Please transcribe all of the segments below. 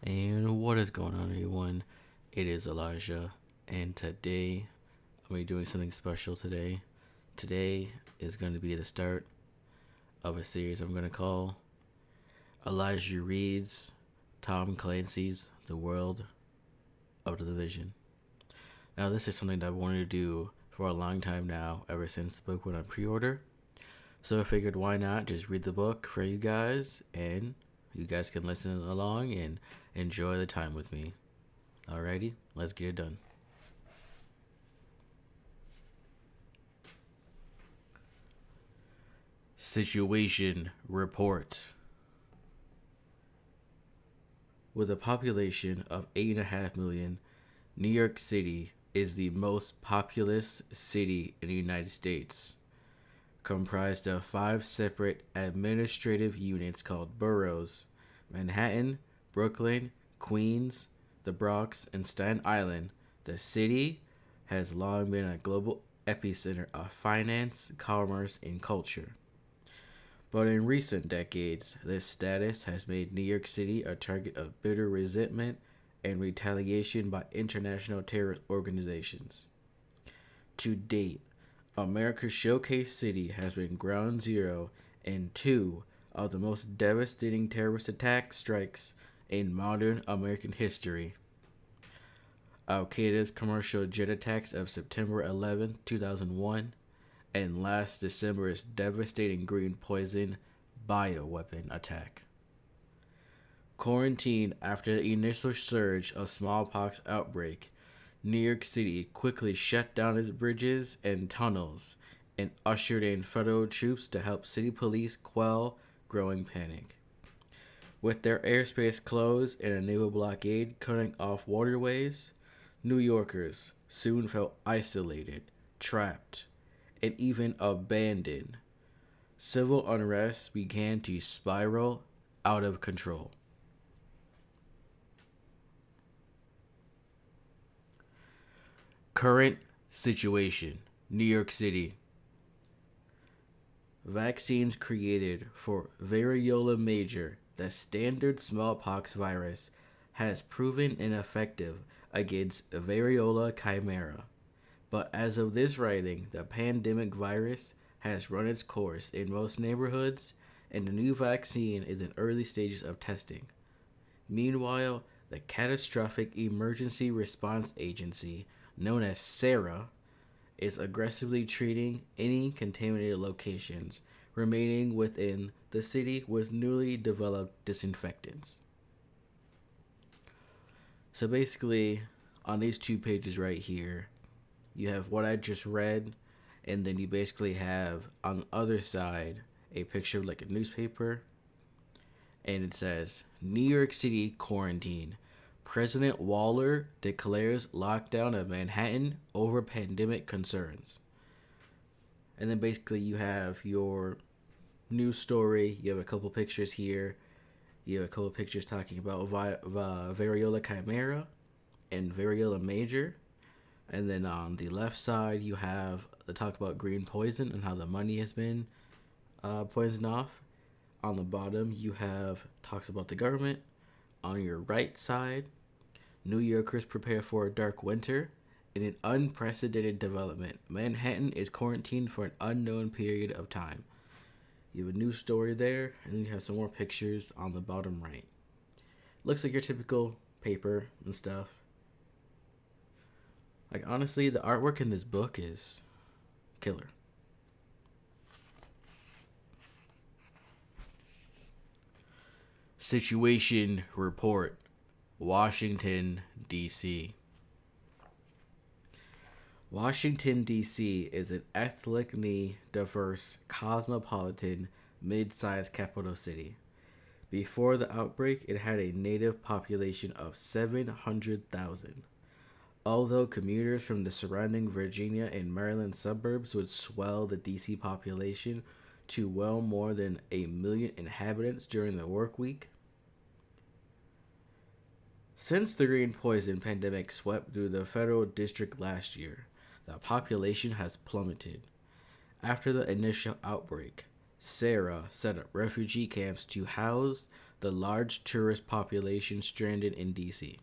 And what is going on, everyone? It is Elijah, and today I'm going to be doing something special today. Today is going to be the start of a series I'm going to call Elijah Reads Tom Clancy's The World of the Division. Now, this is something that I've wanted to do for a long time now, ever since the book went on pre order. So I figured, why not just read the book for you guys, and you guys can listen along and enjoy the time with me. Alrighty, let's get it done. Situation report. With a population of 8.5 million, New York City is the most populous city in the United States, comprised of 5 separate administrative units called boroughs: Manhattan, Brooklyn, Queens, the Bronx, and Staten Island. The city has long been a global epicenter of finance, commerce, and culture. But in recent decades, this status has made New York City a target of bitter resentment and retaliation by international terrorist organizations. To date, America's showcase city has been ground zero in 2 of the most devastating terrorist attack strikes in modern American history: Al Qaeda's commercial jet attacks of September 11, 2001, and last December's devastating green poison bioweapon attack. Quarantined after the initial surge of smallpox outbreak, New York City quickly shut down its bridges and tunnels and ushered in federal troops to help city police quell growing panic. With their airspace closed and a naval blockade cutting off waterways, New Yorkers soon felt isolated, trapped, and even abandoned. Civil unrest began to spiral out of control. Current situation: New York City. Vaccines created for variola major, the standard smallpox virus, has proven ineffective against variola chimera. But as of this writing, the pandemic virus has run its course in most neighborhoods, and the new vaccine is in early stages of testing. Meanwhile, the Catastrophic Emergency Response Agency, known as SARA, is aggressively treating any contaminated locations remaining within the city with newly developed disinfectants. So basically, on these 2 pages right here, you have what I just read, and then you basically have on the other side a picture of like a newspaper, and it says New York City quarantine. President Waller declares lockdown of Manhattan over pandemic concerns. And then basically you have your news story. You have a couple pictures here. You have a couple pictures talking about variola chimera and variola major. And then on the left side, you have the talk about green poison and how the money has been poisoned off. On the bottom, you have talks about the government. On your right side, New Yorkers prepare for a dark winter. In an unprecedented development, Manhattan is quarantined for an unknown period of time. You have a news story there, and then you have some more pictures on the bottom right. Looks like your typical paper and stuff. Like, honestly, the artwork in this book is killer. Situation report. Washington, D.C. Washington, D.C. is an ethnically diverse, cosmopolitan, mid-sized capital city. Before the outbreak, it had a native population of 700,000. Although commuters from the surrounding Virginia and Maryland suburbs would swell the D.C. population to well more than 1 million inhabitants during the work week. Since the green poison pandemic swept through the federal district last year, the population has plummeted. After the initial outbreak, Sarah set up refugee camps to house the large tourist population stranded in DC.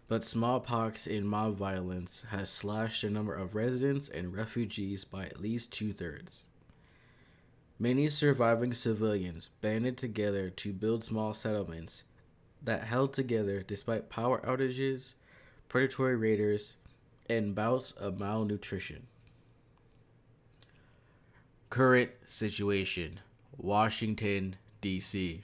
But smallpox and mob violence has slashed the number of residents and refugees by at least two-thirds. Many surviving civilians banded together to build small settlements that held together despite power outages, predatory raiders, and bouts of malnutrition. Current situation: Washington, D.C.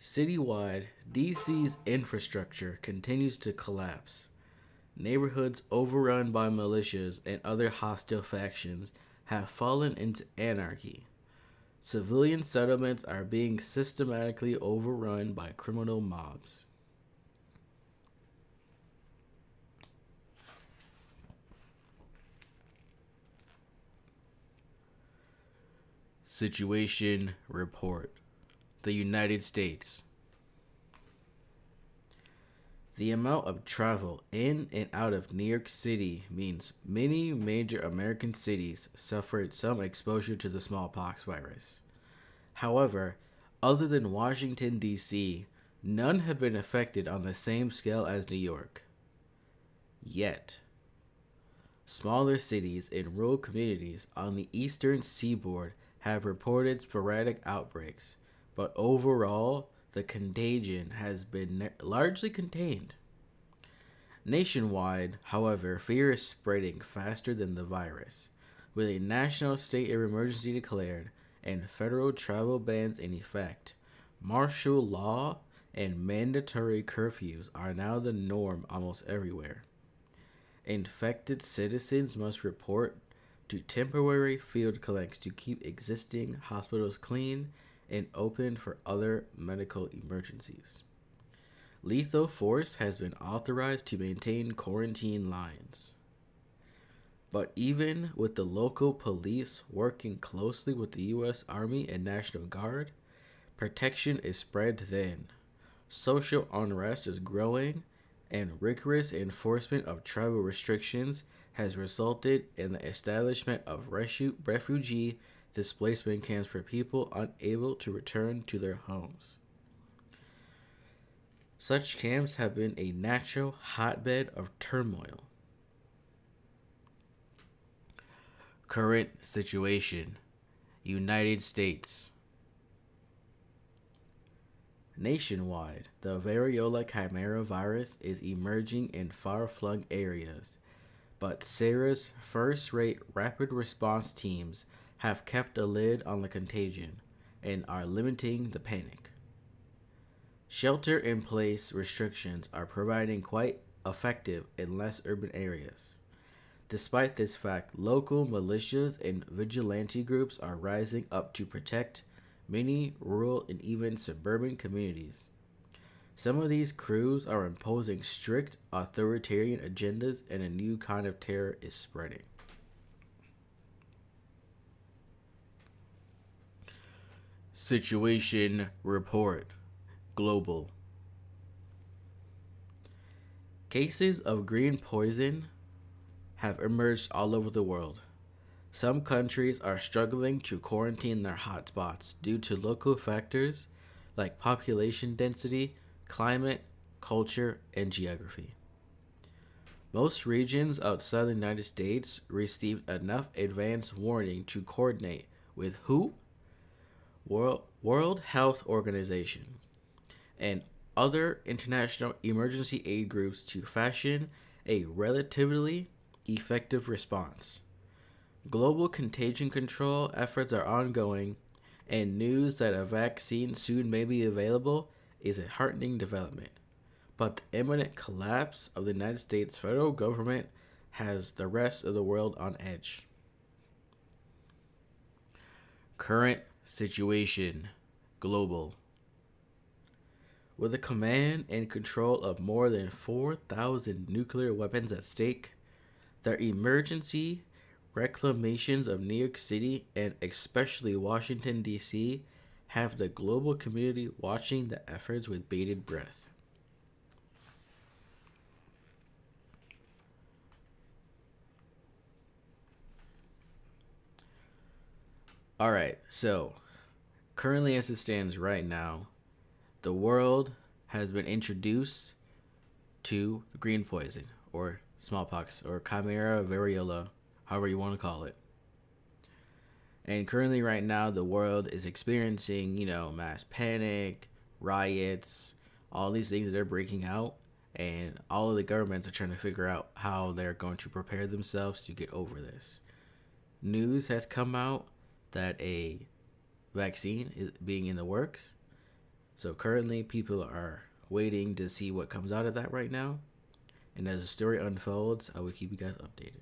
Citywide, DC's infrastructure continues to collapse. Neighborhoods overrun by militias and other hostile factions have fallen into anarchy. Civilian settlements are being systematically overrun by criminal mobs. Situation report: The United States. The amount of travel in and out of New York City means many major American cities suffered some exposure to the smallpox virus. However, other than Washington, D.C., none have been affected on the same scale as New York. Yet, smaller cities and rural communities on the eastern seaboard have reported sporadic outbreaks, but overall, the contagion has been largely contained. Nationwide, however, fear is spreading faster than the virus, with a national state of emergency declared and federal travel bans in effect. Martial law and mandatory curfews are now the norm almost everywhere. Infected citizens must report to temporary field clinics to keep existing hospitals clean and open for other medical emergencies. Lethal force has been authorized to maintain quarantine lines. But even with the local police working closely with the U.S. Army and National Guard, protection is spread thin. Social unrest is growing, and rigorous enforcement of travel restrictions has resulted in the establishment of refugee displacement camps for people unable to return to their homes. Such camps have been a natural hotbed of turmoil. Current situation: United States. Nationwide, the variola chimera virus is emerging in far-flung areas, but SARA's first-rate rapid response teams have kept a lid on the contagion and are limiting the panic. Shelter-in-place restrictions are proving quite effective in less urban areas. Despite this fact, local militias and vigilante groups are rising up to protect many rural and even suburban communities. Some of these crews are imposing strict authoritarian agendas, and a new kind of terror is spreading. Situation report: Global. Cases of green poison have emerged all over the world. Some countries are struggling to quarantine their hotspots due to local factors like population density, climate, culture, and geography. Most regions outside the United States received enough advance warning to coordinate with WHO, World Health Organization, and other international emergency aid groups to fashion a relatively effective response. Global contagion control efforts are ongoing, and news that a vaccine soon may be available is a heartening development. But the imminent collapse of the United States federal government has the rest of the world on edge. Current situation: Global. With the command and control of more than 4,000 nuclear weapons at stake, the emergency reclamations of New York City and especially Washington, D.C. have the global community watching the efforts with bated breath. All right, so currently, as it stands right now, the world has been introduced to the green poison, or smallpox, or chimera variola, however you want to call it. And currently, right now, the world is experiencing, mass panic, riots, all these things that are breaking out. And all of the governments are trying to figure out how they're going to prepare themselves to get over this. News has come out that a vaccine is being in the works. So currently, people are waiting to see what comes out of that right now. And as the story unfolds, I will keep you guys updated.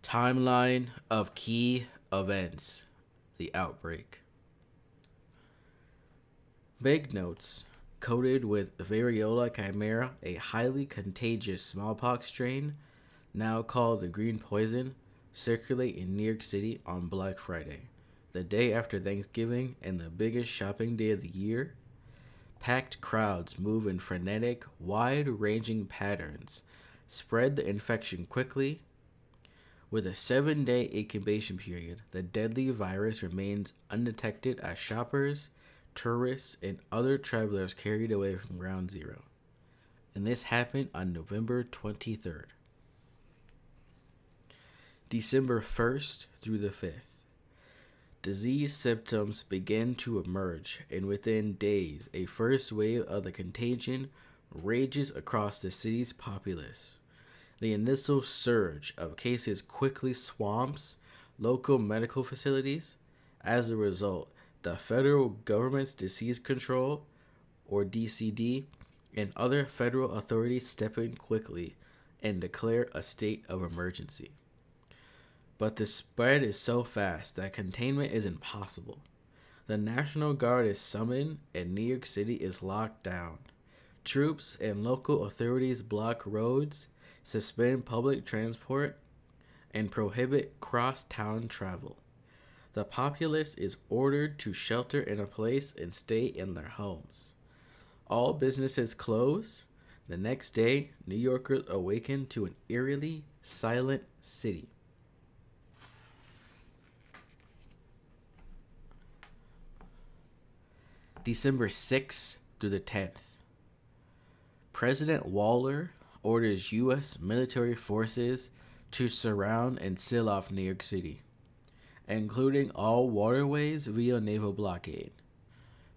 Timeline of key events. The outbreak. Banknotes coated with variola chimera, a highly contagious smallpox strain, now called the green poison, circulate in New York City on Black Friday, the day after Thanksgiving and the biggest shopping day of the year. Packed crowds move in frenetic, wide-ranging patterns, spread the infection quickly. With a 7-day incubation period, the deadly virus remains undetected as shoppers, tourists, and other travelers carried away from ground zero. And this happened on November 23rd. December 1st through the 5th. Disease symptoms begin to emerge, and within days, a first wave of the contagion rages across the city's populace. The initial surge of cases quickly swamps local medical facilities. As a result, the federal government's disease control, or DCD, and other federal authorities step in quickly and declare a state of emergency. But the spread is so fast that containment is impossible. The National Guard is summoned and New York City is locked down. Troops and local authorities block roads, suspend public transport, and prohibit cross-town travel. The populace is ordered to shelter in a place and stay in their homes. All businesses close. The next day, New Yorkers awaken to an eerily silent city. December 6th through the 10th. President Waller orders U.S. military forces to surround and seal off New York City, including all waterways via naval blockade.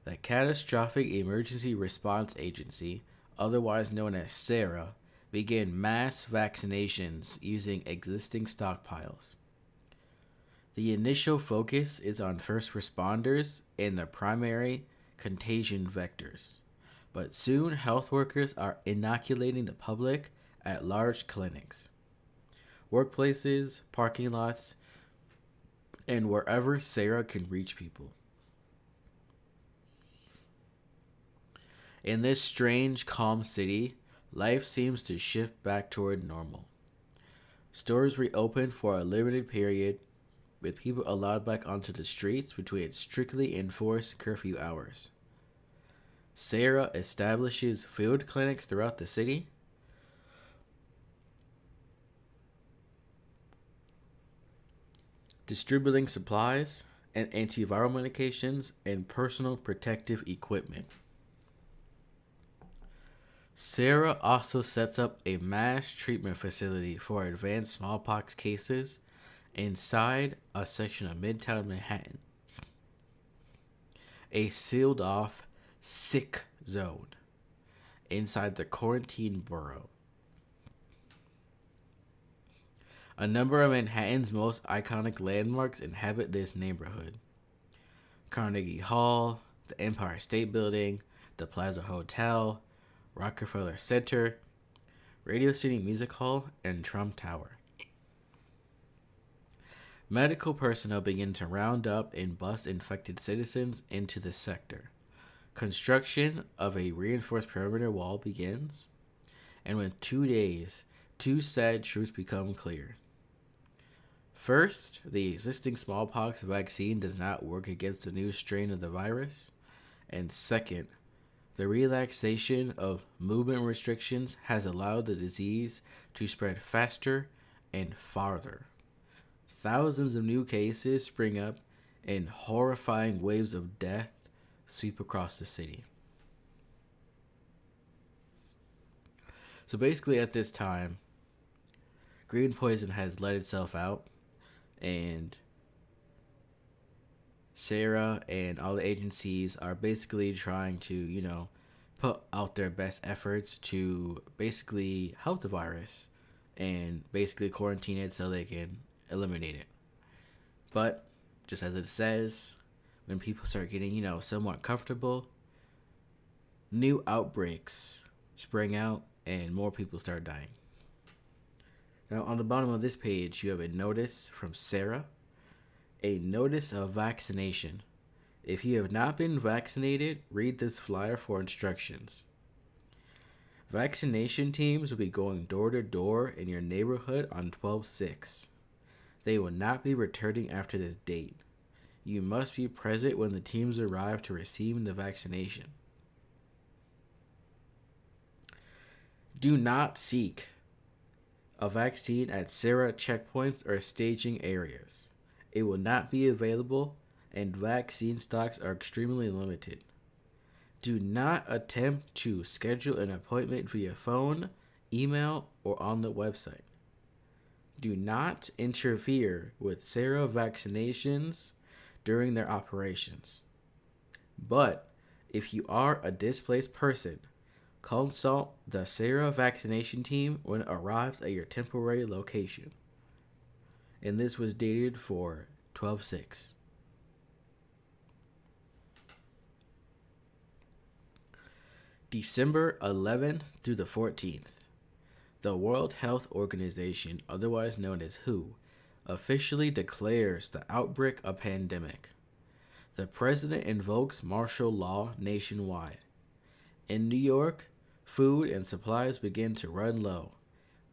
The Catastrophic Emergency Response Agency, otherwise known as SARA, began mass vaccinations using existing stockpiles. The initial focus is on first responders and the primary contagion vectors, but soon health workers are inoculating the public at large clinics, workplaces, parking lots, and wherever SARA can reach people. In this strange, calm city, life seems to shift back toward normal. Stores reopen for a limited period, with people allowed back onto the streets between strictly enforced curfew hours. SARA establishes field clinics throughout the city, distributing supplies and antiviral medications and personal protective equipment. SARA also sets up a mass treatment facility for advanced smallpox cases inside a section of Midtown Manhattan, a sealed off sick zone inside the quarantine borough. A number of Manhattan's most iconic landmarks inhabit this neighborhood. Carnegie Hall, the Empire State Building, the Plaza Hotel, Rockefeller Center, Radio City Music Hall, and Trump Tower. Medical personnel begin to round up and bus infected citizens into the sector. Construction of a reinforced perimeter wall begins, and within 2 days, two sad truths become clear. First, the existing smallpox vaccine does not work against the new strain of the virus. And second, the relaxation of movement restrictions has allowed the disease to spread faster and farther. thousands of new cases spring up and horrifying waves of death sweep across the city. So basically, at this time, green poison has let itself out, and Sarah and all the agencies are basically trying to, put out their best efforts to basically help the virus and basically quarantine it so they can eliminate it. But just as it says, when people start getting, somewhat comfortable, new outbreaks spring out and more people start dying. Now, on the bottom of this page, you have a notice from Sarah, a notice of vaccination. If you have not been vaccinated, read this flyer for instructions. Vaccination teams will be going door to door in your neighborhood on 12/6. They will not be returning after this date. You must be present when the teams arrive to receive the vaccination. Do not seek a vaccine at Sarah checkpoints or staging areas. It will not be available, and vaccine stocks are extremely limited. Do not attempt to schedule an appointment via phone, email, or on the website. Do not interfere with Sarah vaccinations during their operations. But if you are a displaced person, consult the Sarah vaccination team when it arrives at your temporary location. And this was dated for 12/6. December 11th through the 14th. The World Health Organization, otherwise known as WHO, officially declares the outbreak a pandemic. The president invokes martial law nationwide. In New York, food and supplies begin to run low.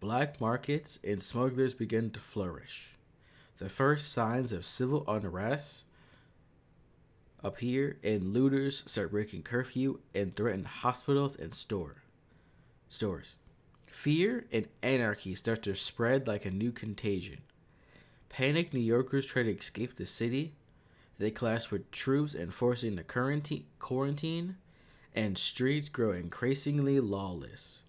Black markets and smugglers begin to flourish. The first signs of civil unrest appear, and looters start breaking curfew and threaten hospitals and stores. Fear and anarchy start to spread like a new contagion. Panicked New Yorkers try to escape the city. They clash with troops enforcing the quarantine, and streets grow increasingly lawless.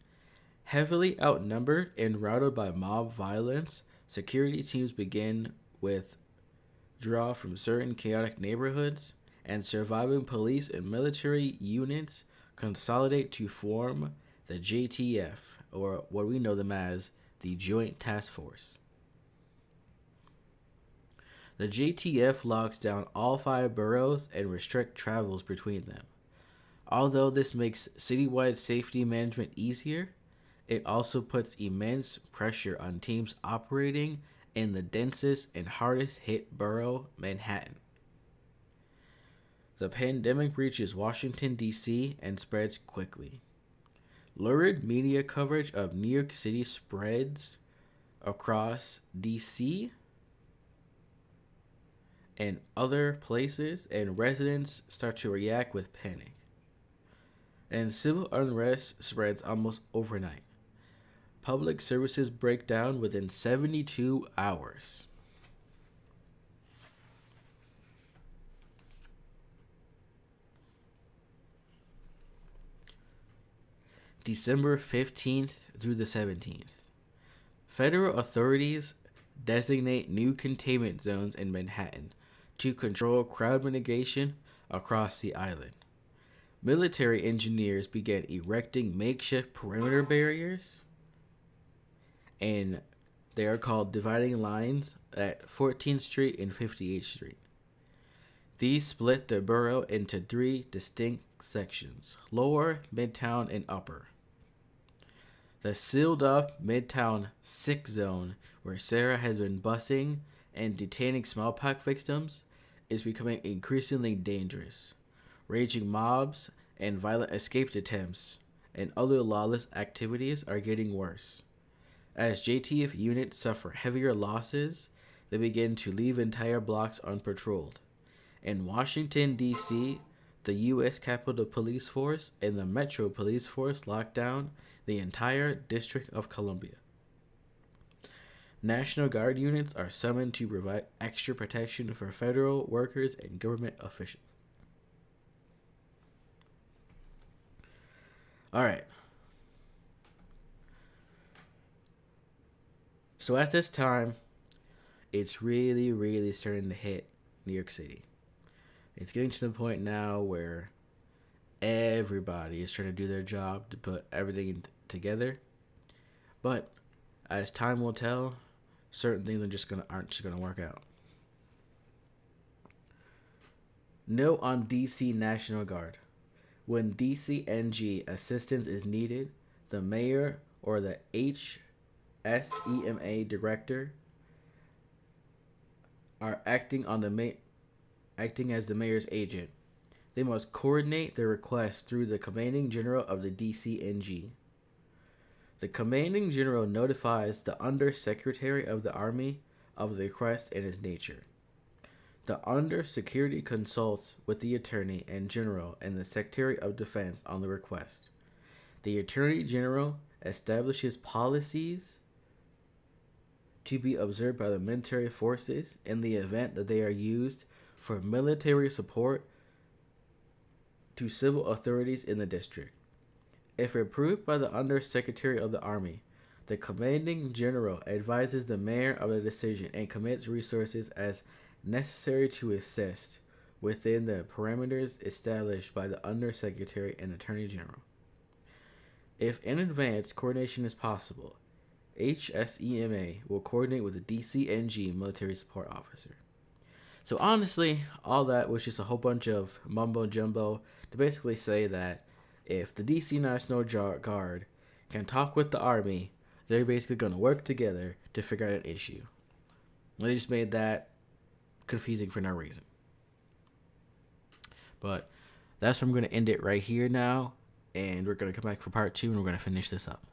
Heavily outnumbered and routed by mob violence, security teams begin withdraw from certain chaotic neighborhoods, and surviving police and military units consolidate to form the JTF, or what we know them as the Joint Task Force. The JTF locks down all 5 boroughs and restricts travels between them. Although this makes citywide safety management easier, it also puts immense pressure on teams operating in the densest and hardest hit borough, Manhattan. The pandemic reaches Washington, D.C. and spreads quickly. Lurid media coverage of New York City spreads across D.C. and other places, and residents start to react with panic. And civil unrest spreads almost overnight. Public services break down within 72 hours. December 15th through the 17th. Federal authorities designate new containment zones in Manhattan to control crowd mitigation across the island. Military engineers began erecting makeshift perimeter barriers, and they are called dividing lines at 14th Street and 58th Street. These split the borough into 3 distinct sections: Lower, Midtown, and Upper. The sealed-up Midtown 6 zone, where Sarah has been busing and detaining smallpox victims, is becoming increasingly dangerous. Raging mobs and violent escape attempts and other lawless activities are getting worse. As JTF units suffer heavier losses, they begin to leave entire blocks unpatrolled. In Washington, D.C., the U.S. Capitol Police Force and the Metro Police Force locked down the entire District of Columbia. National Guard units are summoned to provide extra protection for federal workers and government officials. All right. So at this time, it's really, really starting to hit New York City. It's getting to the point now where everybody is trying to do their job to put everything together. But as time will tell, certain things aren't just gonna work out. Note on DC National Guard. When DCNG assistance is needed, the mayor or the HSEMA director are acting as the mayor's agent. They must coordinate their request through the commanding general of the DCNG. The commanding general notifies the undersecretary of the army of the request and its nature. The undersecretary consults with the attorney and general and the secretary of defense on the request. The attorney general establishes policies to be observed by the military forces in the event that they are used for military support to civil authorities in the district. If approved by the Undersecretary of the Army, the commanding general advises the mayor of the decision and commits resources as necessary to assist within the parameters established by the Undersecretary and Attorney General. If in advance coordination is possible, HSEMA will coordinate with the DCNG military support officer. So honestly, all that was just a whole bunch of mumbo jumbo to basically say that if the DC National Guard can talk with the Army, they're basically going to work together to figure out an issue. They just made that confusing for no reason. But that's where I'm going to end it right here now. And we're going to come back for part 2 and we're going to finish this up.